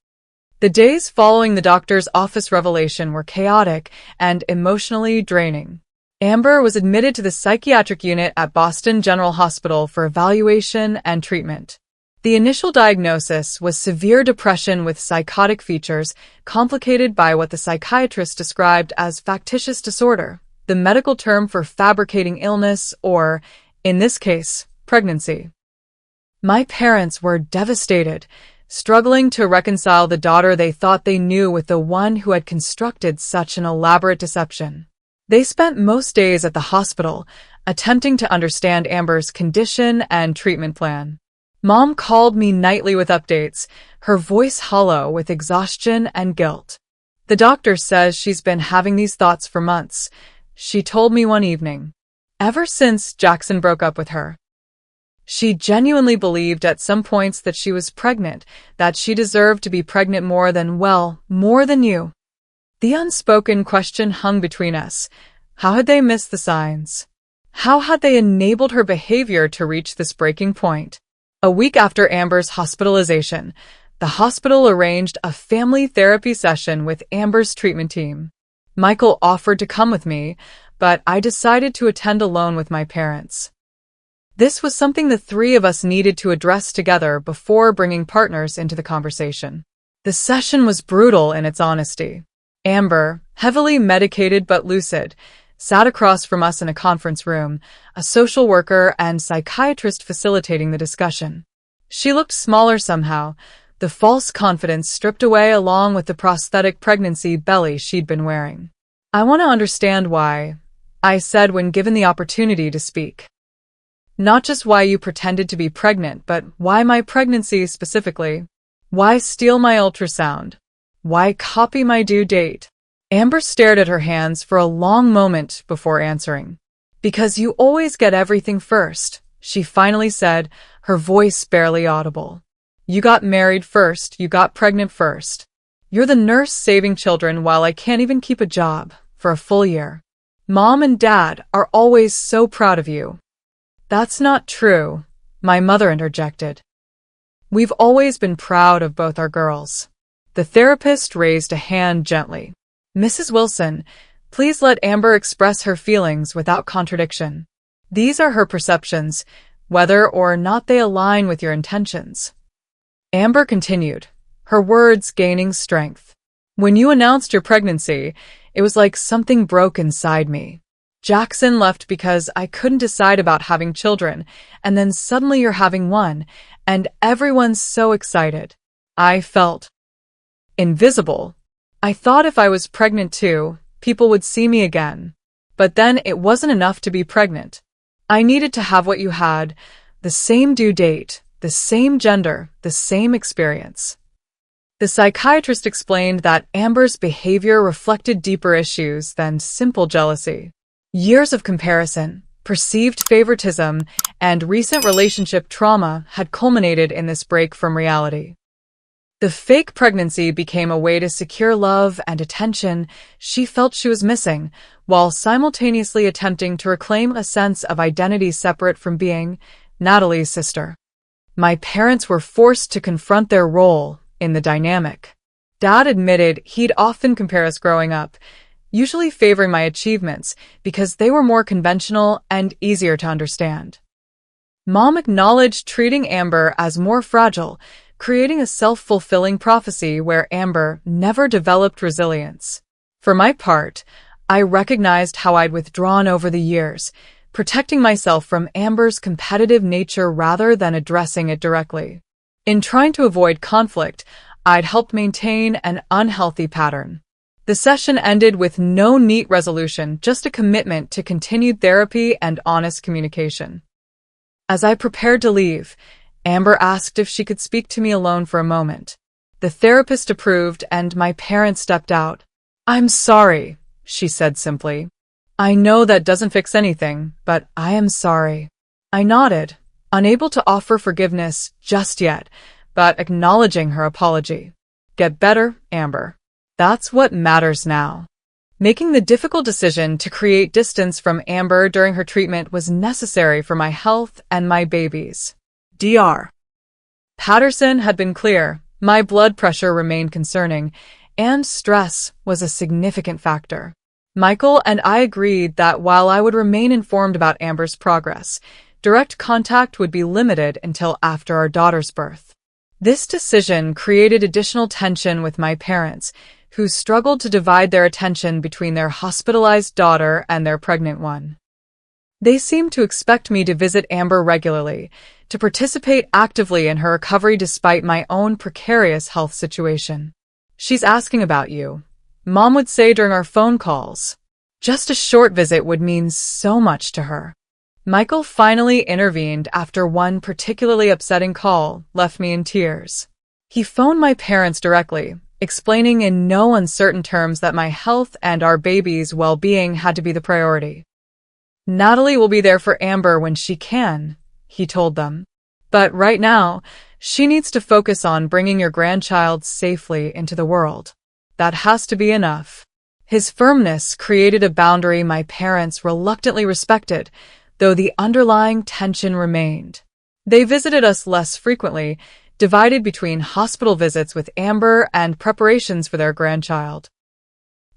The days following the doctor's office revelation were chaotic and emotionally draining. Amber was admitted to the psychiatric unit at Boston General Hospital for evaluation and treatment. The initial diagnosis was severe depression with psychotic features, complicated by what the psychiatrist described as factitious disorder, the medical term for fabricating illness or, in this case, pregnancy. My parents were devastated, struggling to reconcile the daughter they thought they knew with the one who had constructed such an elaborate deception. They spent most days at the hospital, attempting to understand Amber's condition and treatment plan. Mom called me nightly with updates, her voice hollow with exhaustion and guilt. The doctor says she's been having these thoughts for months, she told me one evening. Ever since Jackson broke up with her. She genuinely believed at some points that she was pregnant, that she deserved to be pregnant more than you. The unspoken question hung between us. How had they missed the signs? How had they enabled her behavior to reach this breaking point? A week after Amber's hospitalization, the hospital arranged a family therapy session with Amber's treatment team. Michael offered to come with me, but I decided to attend alone with my parents. This was something the three of us needed to address together before bringing partners into the conversation. The session was brutal in its honesty. Amber, heavily medicated but lucid, sat across from us in a conference room, a social worker and psychiatrist facilitating the discussion. She looked smaller somehow, the false confidence stripped away along with the prosthetic pregnancy belly she'd been wearing. "I want to understand why," I said when given the opportunity to speak. "Not just why you pretended to be pregnant, but why my pregnancy specifically. Why steal my ultrasound? Why copy my due date?" Amber stared at her hands for a long moment before answering. "Because you always get everything first," she finally said, her voice barely audible. "You got married first, you got pregnant first. You're the nurse saving children while I can't even keep a job for a full year. Mom and Dad are always so proud of you." "That's not true," my mother interjected. "We've always been proud of both our girls." The therapist raised a hand gently. "Mrs. Wilson, please let Amber express her feelings without contradiction. These are her perceptions, whether or not they align with your intentions." Amber continued, her words gaining strength. "When you announced your pregnancy, it was like something broke inside me. Jackson left because I couldn't decide about having children, and then suddenly you're having one, and everyone's so excited. I felt invisible. I thought if I was pregnant too, people would see me again. But then it wasn't enough to be pregnant. I needed to have what you had, the same due date, the same gender, the same experience." The psychiatrist explained that Amber's behavior reflected deeper issues than simple jealousy. Years of comparison, perceived favoritism, and recent relationship trauma had culminated in this break from reality. The fake pregnancy became a way to secure love and attention she felt she was missing, while simultaneously attempting to reclaim a sense of identity separate from being Natalie's sister. My parents were forced to confront their role in the dynamic. Dad admitted he'd often compare us growing up, usually favoring my achievements because they were more conventional and easier to understand. Mom acknowledged treating Amber as more fragile, creating a self-fulfilling prophecy where Amber never developed resilience. For my part, I recognized how I'd withdrawn over the years, protecting myself from Amber's competitive nature rather than addressing it directly. In trying to avoid conflict, I'd helped maintain an unhealthy pattern. The session ended with no neat resolution, just a commitment to continued therapy and honest communication. As I prepared to leave, Amber asked if she could speak to me alone for a moment. The therapist approved and my parents stepped out. "I'm sorry," she said simply. "I know that doesn't fix anything, but I am sorry." I nodded, unable to offer forgiveness just yet, but acknowledging her apology. "Get better, Amber. That's what matters now." Making the difficult decision to create distance from Amber during her treatment was necessary for my health and my baby's. Dr. Patterson had been clear, my blood pressure remained concerning, and stress was a significant factor. Michael and I agreed that while I would remain informed about Amber's progress, direct contact would be limited until after our daughter's birth. This decision created additional tension with my parents, who struggled to divide their attention between their hospitalized daughter and their pregnant one. They seemed to expect me to visit Amber regularly, to participate actively in her recovery despite my own precarious health situation. "She's asking about you," Mom would say during our phone calls. Just a short visit would mean so much to her. Michael finally intervened after one particularly upsetting call left me in tears. He phoned my parents directly, explaining in no uncertain terms that my health and our baby's well-being had to be the priority. "Natalie will be there for Amber when she can," he told them. "But right now, she needs to focus on bringing your grandchild safely into the world. That has to be enough." His firmness created a boundary my parents reluctantly respected, though the underlying tension remained. They visited us less frequently, divided between hospital visits with Amber and preparations for their grandchild.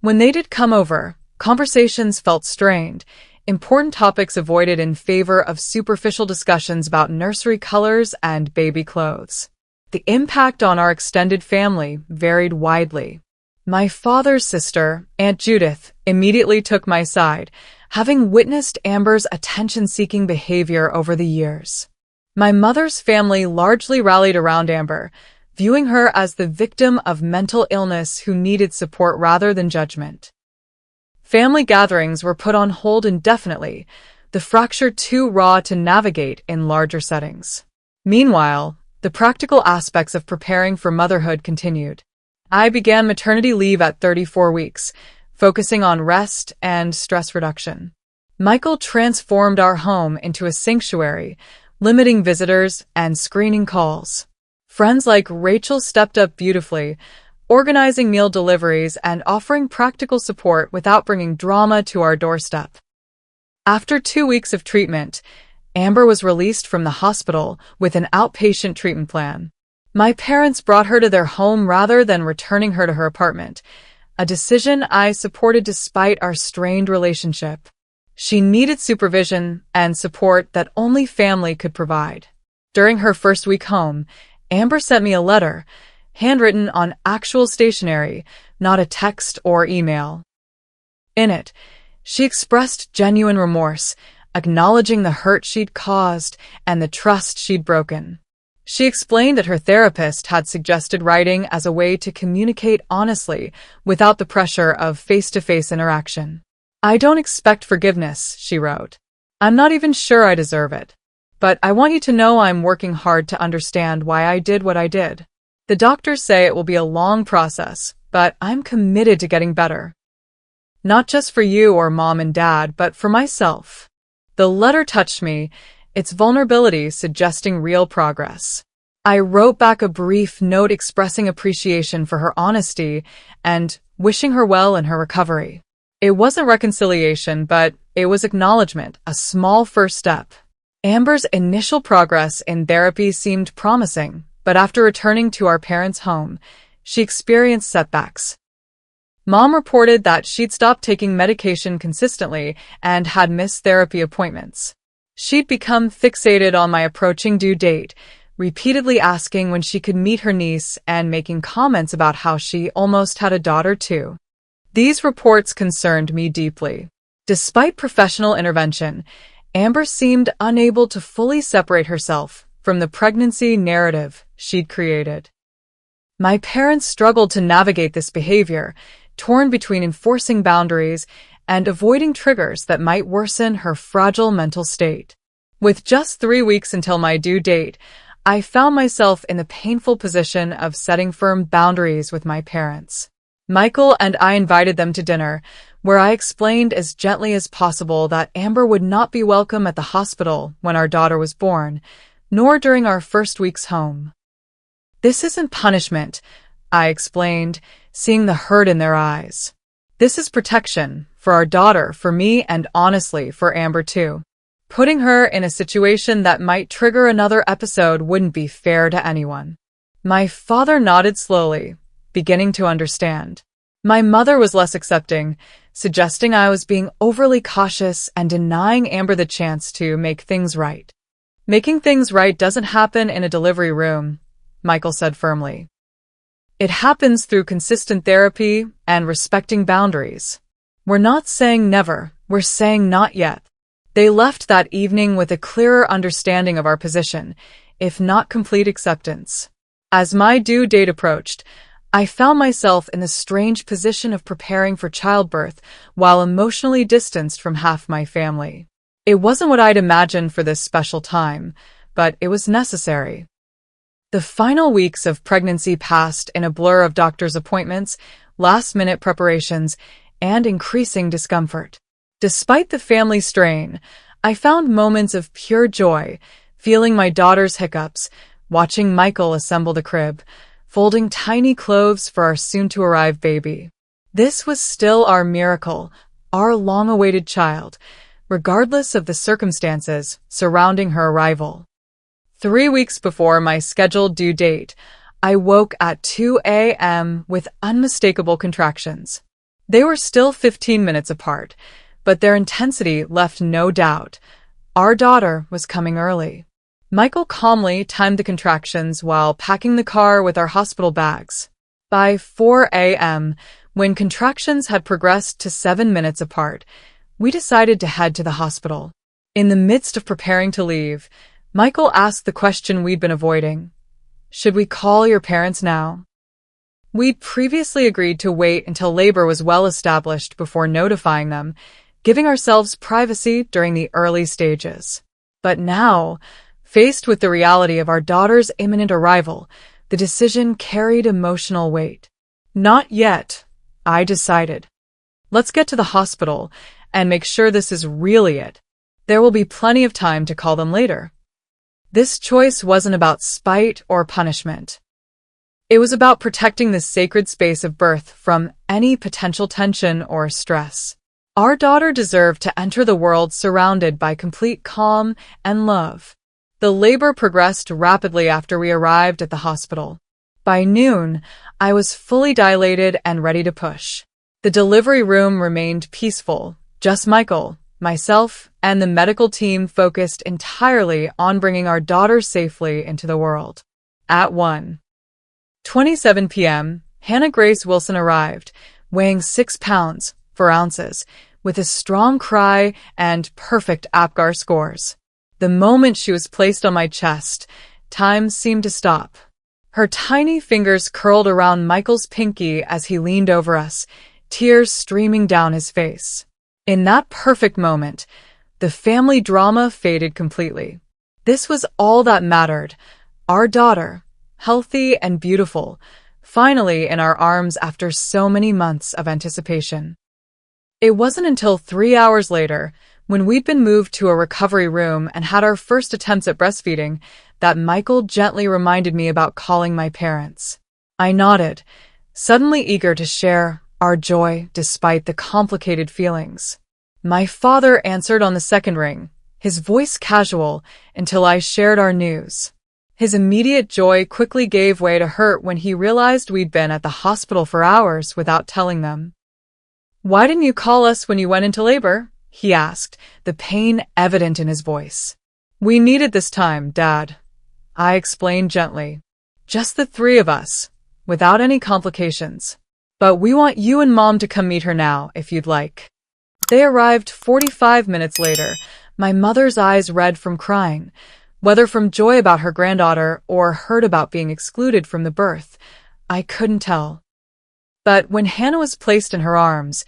When they did come over, conversations felt strained, important topics avoided in favor of superficial discussions about nursery colors and baby clothes. The impact on our extended family varied widely. My father's sister, Aunt Judith, immediately took my side, having witnessed Amber's attention-seeking behavior over the years. My mother's family largely rallied around Amber, viewing her as the victim of mental illness who needed support rather than judgment. Family gatherings were put on hold indefinitely, the fracture too raw to navigate in larger settings. Meanwhile, the practical aspects of preparing for motherhood continued. I began maternity leave at 34 weeks, focusing on rest and stress reduction. Michael transformed our home into a sanctuary, limiting visitors and screening calls. Friends like Rachel stepped up beautifully, organizing meal deliveries and offering practical support without bringing drama to our doorstep. After 2 weeks of treatment, Amber was released from the hospital with an outpatient treatment plan. My parents brought her to their home rather than returning her to her apartment, a decision I supported despite our strained relationship. She needed supervision and support that only family could provide. During her first week home, Amber sent me a letter, handwritten on actual stationery, not a text or email. In it, she expressed genuine remorse, acknowledging the hurt she'd caused and the trust she'd broken. She explained that her therapist had suggested writing as a way to communicate honestly without the pressure of face-to-face interaction. "I don't expect forgiveness," she wrote. "I'm not even sure I deserve it. But I want you to know I'm working hard to understand why I did what I did. The doctors say it will be a long process, but I'm committed to getting better. Not just for you or mom and dad, but for myself." The letter touched me, its vulnerability suggesting real progress. I wrote back a brief note expressing appreciation for her honesty and wishing her well in her recovery. It wasn't reconciliation, but it was acknowledgement, a small first step. Amber's initial progress in therapy seemed promising, but after returning to our parents' home, she experienced setbacks. Mom reported that she'd stopped taking medication consistently and had missed therapy appointments. She'd become fixated on my approaching due date, repeatedly asking when she could meet her niece and making comments about how she almost had a daughter too. These reports concerned me deeply. Despite professional intervention, Amber seemed unable to fully separate herself from the pregnancy narrative she'd created. My parents struggled to navigate this behavior, torn between enforcing boundaries and avoiding triggers that might worsen her fragile mental state. With just 3 weeks until my due date, I found myself in the painful position of setting firm boundaries with my parents. Michael and I invited them to dinner, where I explained as gently as possible that Amber would not be welcome at the hospital when our daughter was born, nor during our first weeks home. "This isn't punishment," I explained, seeing the hurt in their eyes. "This is protection, for our daughter, for me, and honestly, for Amber too. Putting her in a situation that might trigger another episode wouldn't be fair to anyone." My father nodded slowly, beginning to understand. My mother was less accepting, suggesting I was being overly cautious and denying Amber the chance to make things right. "Making things right doesn't happen in a delivery room," Michael said firmly. "It happens through consistent therapy and respecting boundaries. We're not saying never, we're saying not yet." They left that evening with a clearer understanding of our position, if not complete acceptance. As my due date approached, I found myself in the strange position of preparing for childbirth while emotionally distanced from half my family. It wasn't what I'd imagined for this special time, but it was necessary. The final weeks of pregnancy passed in a blur of doctor's appointments, last-minute preparations, and increasing discomfort. Despite the family strain, I found moments of pure joy, feeling my daughter's hiccups, watching Michael assemble the crib, folding tiny clothes for our soon-to-arrive baby. This was still our miracle, our long-awaited child, regardless of the circumstances surrounding her arrival. 3 weeks before my scheduled due date, I woke at 2 a.m. with unmistakable contractions. They were still 15 minutes apart, but their intensity left no doubt. Our daughter was coming early. Michael calmly timed the contractions while packing the car with our hospital bags. By 4 a.m., when contractions had progressed to 7 minutes apart, we decided to head to the hospital. In the midst of preparing to leave, Michael asked the question we'd been avoiding. Should we call your parents now? We'd previously agreed to wait until labor was well established before notifying them, giving ourselves privacy during the early stages. But now, faced with the reality of our daughter's imminent arrival, the decision carried emotional weight. Not yet, I decided. Let's get to the hospital and make sure this is really it. There will be plenty of time to call them later. This choice wasn't about spite or punishment. It was about protecting the sacred space of birth from any potential tension or stress. Our daughter deserved to enter the world surrounded by complete calm and love. The labor progressed rapidly after we arrived at the hospital. By noon, I was fully dilated and ready to push. The delivery room remained peaceful, just Michael, myself, and the medical team focused entirely on bringing our daughter safely into the world. At 1:27 p.m., Hannah Grace Wilson arrived, weighing 6 pounds, 4 ounces, with a strong cry and perfect APGAR scores. The moment she was placed on my chest, time seemed to stop. Her tiny fingers curled around Michael's pinky as he leaned over us, tears streaming down his face. In that perfect moment, the family drama faded completely. This was all that mattered. Our daughter, healthy and beautiful, finally in our arms after so many months of anticipation. It wasn't until 3 hours later, when we'd been moved to a recovery room and had our first attempts at breastfeeding, that Michael gently reminded me about calling my parents. I nodded, suddenly eager to share our joy despite the complicated feelings. My father answered on the second ring, his voice casual, until I shared our news. His immediate joy quickly gave way to hurt when he realized we'd been at the hospital for hours without telling them. "Why didn't you call us when you went into labor?" he asked, the pain evident in his voice. "We needed this time, Dad," I explained gently. "Just the 3 of us, without any complications. But we want you and Mom to come meet her now, if you'd like." They arrived 45 minutes later, my mother's eyes red from crying, whether from joy about her granddaughter or hurt about being excluded from the birth. I couldn't tell. But when Hannah was placed in her arms,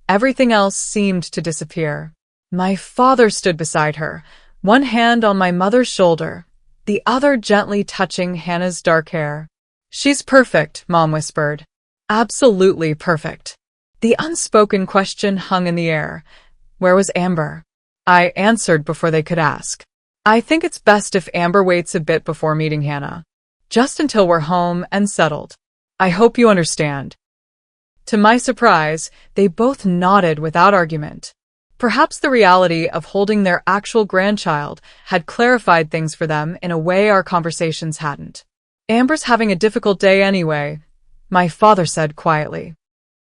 everything else seemed to disappear. My father stood beside her, one hand on my mother's shoulder, the other gently touching Hannah's dark hair. "She's perfect," Mom whispered. "Absolutely perfect." The unspoken question hung in the air. Where was Amber? I answered before they could ask. "I think it's best if Amber waits a bit before meeting Hannah. Just until we're home and settled. I hope you understand." To my surprise, they both nodded without argument. Perhaps the reality of holding their actual grandchild had clarified things for them in a way our conversations hadn't. "Amber's having a difficult day anyway," my father said quietly.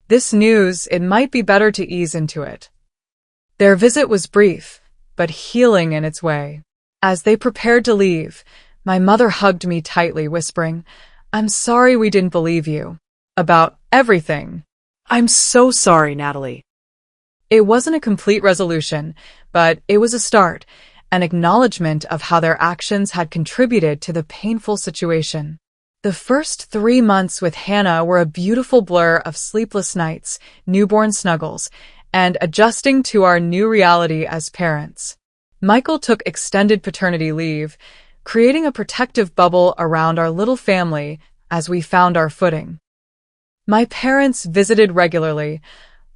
This news, it might be better to ease into it. Their visit was brief, but healing in its way. As they prepared to leave, my mother hugged me tightly, whispering, "I'm sorry we didn't believe you. About everything." "I'm so sorry, Natalie." It wasn't a complete resolution, but it was a start, an acknowledgement of how their actions had contributed to the painful situation. The first 3 months with Hannah were a beautiful blur of sleepless nights, newborn snuggles, and adjusting to our new reality as parents. Michael took extended paternity leave, creating a protective bubble around our little family as we found our footing. My parents visited regularly,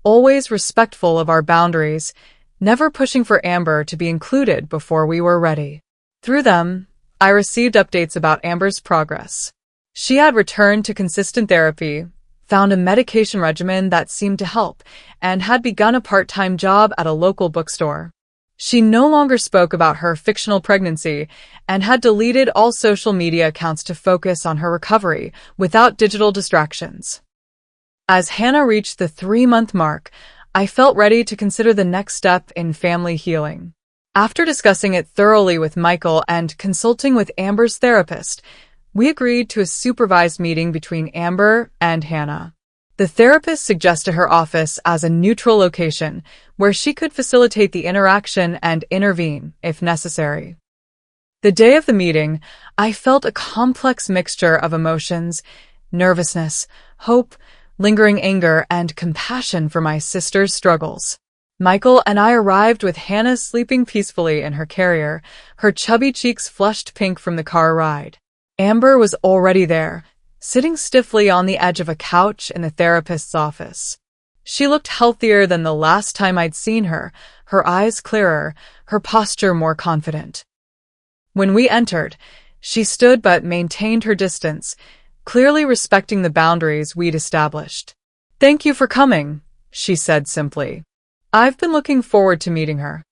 always respectful of our boundaries, never pushing for Amber to be included before we were ready. Through them, I received updates about Amber's progress. She had returned to consistent therapy, found a medication regimen that seemed to help, and had begun a part-time job at a local bookstore. She no longer spoke about her fictional pregnancy and had deleted all social media accounts to focus on her recovery without digital distractions. As Hannah reached the 3-month mark, I felt ready to consider the next step in family healing. After discussing it thoroughly with Michael and consulting with Amber's therapist, we agreed to a supervised meeting between Amber and Hannah. The therapist suggested her office as a neutral location where she could facilitate the interaction and intervene if necessary. The day of the meeting, I felt a complex mixture of emotions: nervousness, hope, lingering anger, and compassion for my sister's struggles. Michael and I arrived with Hannah sleeping peacefully in her carrier, her chubby cheeks flushed pink from the car ride. Amber was already there, sitting stiffly on the edge of a couch in the therapist's office. She looked healthier than the last time I'd seen her, her eyes clearer, her posture more confident. When we entered, she stood but maintained her distance, clearly respecting the boundaries we'd established. "Thank you for coming," she said simply. "I've been looking forward to meeting her."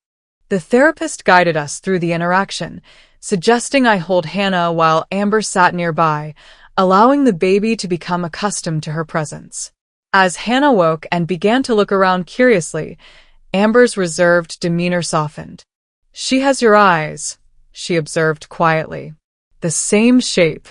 The therapist guided us through the interaction, suggesting I hold Hannah while Amber sat nearby, allowing the baby to become accustomed to her presence. As Hannah woke and began to look around curiously, Amber's reserved demeanor softened. "She has your eyes," she observed quietly. "The same shape."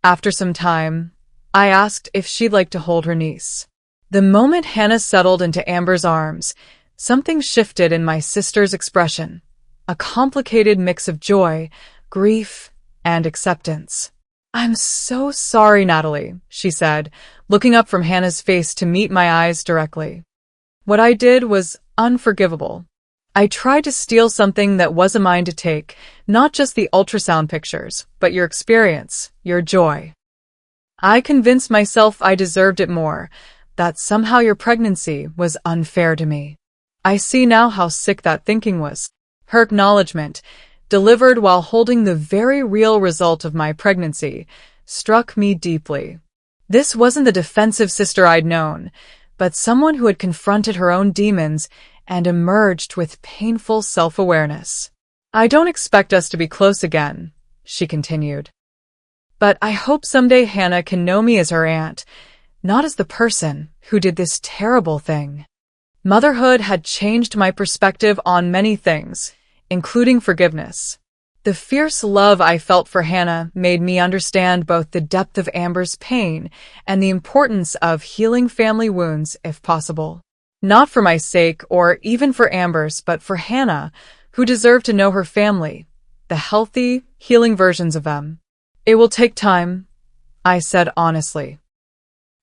After some time, I asked if she'd like to hold her niece. The moment Hannah settled into Amber's arms, something shifted in my sister's expression, a complicated mix of joy, grief, and acceptance. "I'm so sorry, Natalie," she said, looking up from Hannah's face to meet my eyes directly. "What I did was unforgivable. I tried to steal something that wasn't mine to take, not just the ultrasound pictures, but your experience, your joy. I convinced myself I deserved it more, that somehow your pregnancy was unfair to me. I see now how sick that thinking was." Her acknowledgement, delivered while holding the very real result of my pregnancy, struck me deeply. This wasn't the defensive sister I'd known, but someone who had confronted her own demons and emerged with painful self-awareness. "I don't expect us to be close again," she continued. "But I hope someday Hannah can know me as her aunt, not as the person who did this terrible thing." Motherhood had changed my perspective on many things, including forgiveness. The fierce love I felt for Hannah made me understand both the depth of Amber's pain and the importance of healing family wounds if possible. Not for my sake or even for Amber's, but for Hannah, who deserved to know her family, the healthy, healing versions of them. "It will take time," I said honestly.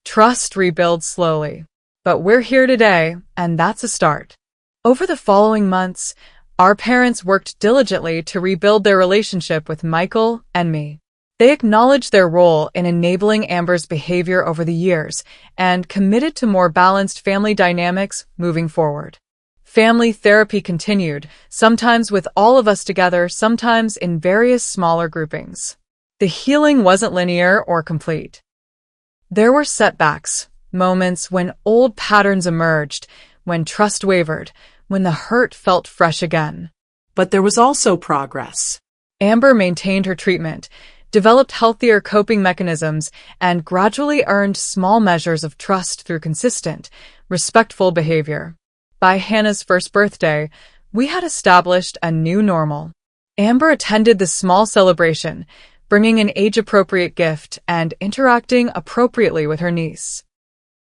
"Trust rebuilds slowly. But we're here today, and that's a start." Over the following months, our parents worked diligently to rebuild their relationship with Michael and me. They acknowledged their role in enabling Amber's behavior over the years and committed to more balanced family dynamics moving forward. Family therapy continued, sometimes with all of us together, sometimes in various smaller groupings. The healing wasn't linear or complete. There were setbacks, moments when old patterns emerged, when trust wavered, when the hurt felt fresh again. But there was also progress. Amber maintained her treatment, developed healthier coping mechanisms, and gradually earned small measures of trust through consistent, respectful behavior. By Hannah's first birthday, we had established a new normal. Amber attended the small celebration, bringing an age-appropriate gift and interacting appropriately with her niece.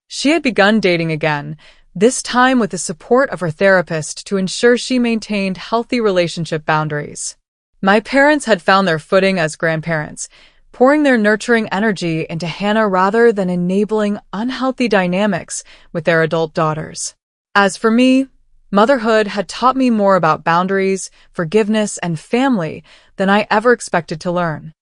She had begun dating again, this time with the support of her therapist to ensure she maintained healthy relationship boundaries. My parents had found their footing as grandparents, pouring their nurturing energy into Hannah rather than enabling unhealthy dynamics with their adult daughters. As for me, motherhood had taught me more about boundaries, forgiveness, and family than I ever expected to learn.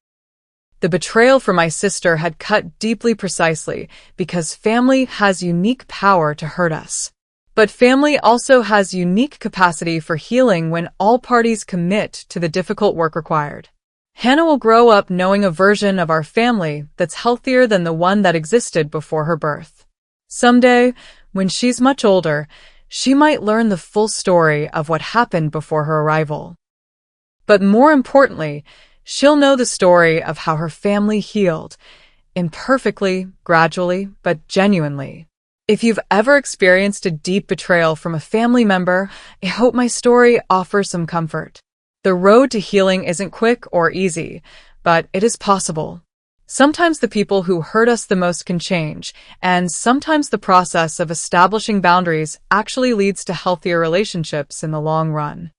The betrayal from my sister had cut deeply precisely because family has unique power to hurt us. But family also has unique capacity for healing when all parties commit to the difficult work required. Hannah will grow up knowing a version of our family that's healthier than the one that existed before her birth. Someday, when she's much older, she might learn the full story of what happened before her arrival. But more importantly, she'll know the story of how her family healed, imperfectly, gradually, but genuinely. If you've ever experienced a deep betrayal from a family member, I hope my story offers some comfort. The road to healing isn't quick or easy, but it is possible. Sometimes the people who hurt us the most can change, and sometimes the process of establishing boundaries actually leads to healthier relationships in the long run.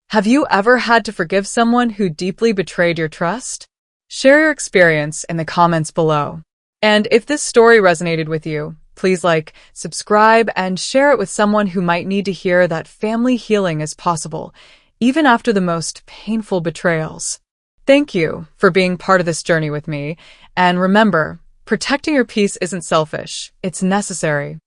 Have you ever had to forgive someone who deeply betrayed your trust? Share your experience in the comments below. And if this story resonated with you, please like, subscribe, and share it with someone who might need to hear that family healing is possible, even after the most painful betrayals. Thank you for being part of this journey with me, and remember, protecting your peace isn't selfish, it's necessary.